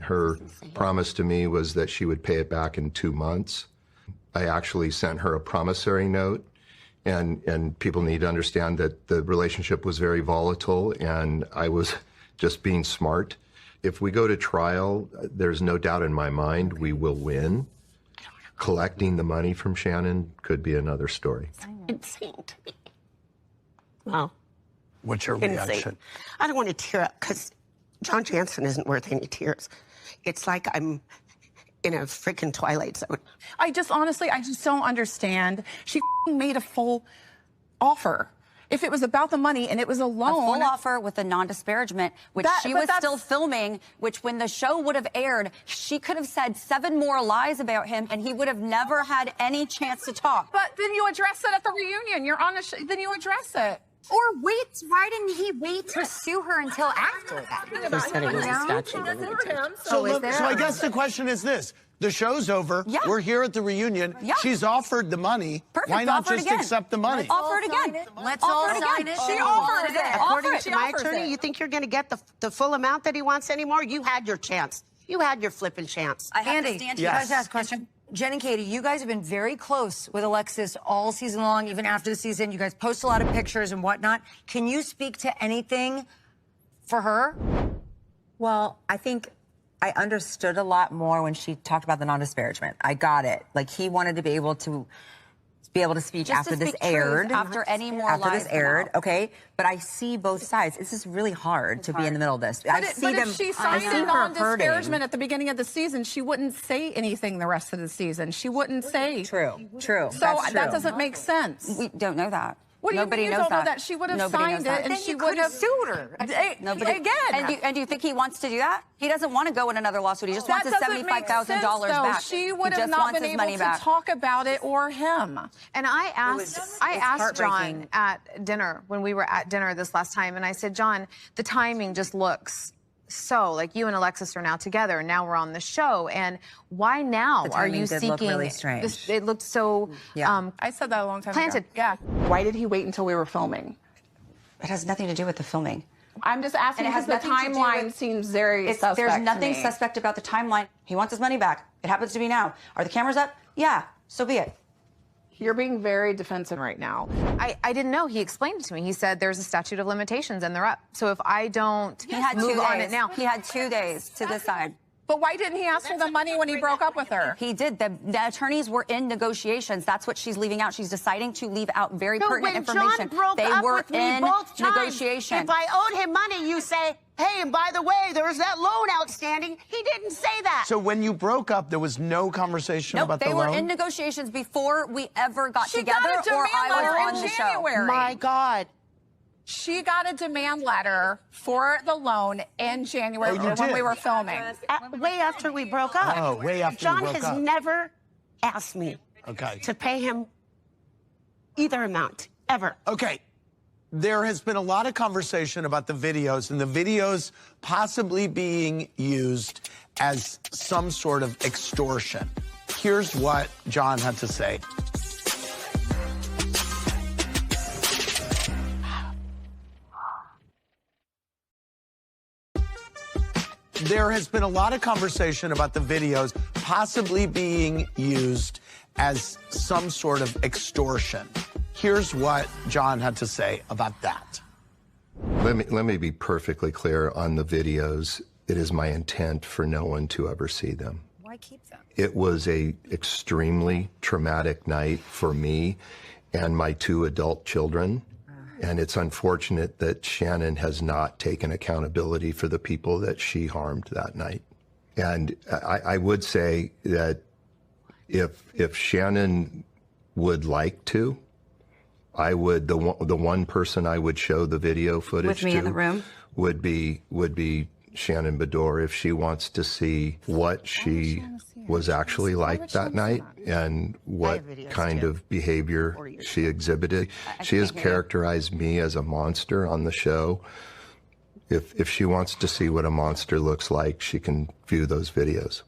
Her promise to me was that she would pay it back in 2 months. I actually sent her a promissory note, and people need to understand that the relationship was very volatile, and I was just being smart. If we go to trial, there's no doubt in my mind we will win. Collecting the money from Shannon could be another story. Insane to me. Wow. What's your reaction? I don't want to tear up because John Jansen isn't worth any tears. It's like I'm in a freaking Twilight Zone. I just don't understand. She made a full offer. If it was about the money and it was a loan. A full offer with a non-disparagement, which she was still filming, which when the show would have aired, she could have said 7 more lies about him and he would have never had any chance to talk. But then you address it at the reunion. You're on the then you address it. Or wait, why didn't he wait to sue her until after that? He said it was a statute of limitations. So I guess the question is this. The show's over. Yeah. We're here at the reunion. Yeah. She's offered the money. Perfect. Why not Offer it just again. accept the money? Offer it again. Let's all sign it. She offers it. According to my offers attorney, it. you think you're going to get the full amount that he wants anymore? You had your chance. You had your flipping chance. I have Andy, to stand can here. I just ask a question? Jen and Katie, you guys have been very close with Alexis all season long, even after the season. You guys post a lot of pictures and whatnot. Can you speak to anything for her? Well, I think I understood a lot more when she talked about the non-disparagement. I got it. Like, he wanted to be able to speak Just after to this speak truth aired. after any more after lies this come aired, out. okay? But I see both sides. This is really hard to be in the middle of this. But if she signed a her non-disparagement hurting. at the beginning of the season, she wouldn't say anything the rest of the season. She wouldn't say. True. So that doesn't make sense. We don't know that. What do you Nobody mean you knows don't know that? She would have Nobody signed knows it, that. and Then she you would could have have sued her. Nobody. Again. And do you think he wants to do that? He doesn't want to go in another lawsuit. He just That wants his doesn't make $75,000 sense, though. back. She would He have just not wants been his able money to back. talk about it or him. And I asked John heartbreaking. at dinner, when we were at dinner this last time, and I said, John, the timing just looks so, like, you and Alexis are now together, and now we're on the show, and why now The are timing you did seeking look really strange. this? It looked so I said that a long time planted. ago. Yeah. Why did he wait until we were filming? It has nothing to do with the filming. I'm just asking And it has because the nothing to do timeline with- seems very suspect There's to nothing me. suspect about the timeline. He wants his money back. It happens to be now. Are the cameras up? Yeah, so be it. You're being very defensive right now. I didn't know. He explained it to me. He said there's a statute of limitations and they're up. So if I don't He had move 2 on days. it now. He had 2 days to decide. But why didn't he ask for the money when he broke up with her? He did. The attorneys were in negotiations. That's what she's leaving out. She's deciding to leave out very pertinent when information. John broke They up were with me in both times, negotiation. if I owed him money, you say, hey, and by the way, there was that loan outstanding. He didn't say that. So when you broke up, there was no conversation Nope, about they the were loan? in negotiations before we ever got She together got a or demand I letter was on in the show. January. My God. She got a demand letter for the loan in January Oh, you when we did? were filming. Way after we broke up. Oh, way after you John broke has up. never asked me Okay. to pay him either amount, ever. Okay. There has been a lot of conversation about the videos and the videos possibly being used as some sort of extortion. Here's what John had to say. There has been a lot of conversation about the videos possibly being used as some sort of extortion. Here's what John had to say about that. Let me be perfectly clear on the videos. It is my intent for no one to ever see them. Why keep them? It was a extremely traumatic night for me and my 2 adult children. And it's unfortunate that Shannon has not taken accountability for the people that she harmed that night. And I would say that if Shannon would like to, I would, the one person I would show the video footage With me to in the room? would be Shannon Bedore, if she wants to see what she was actually like that night and what kind of behavior she exhibited. She has characterized me as a monster on the show. If she wants to see what a monster looks like, she can view those videos.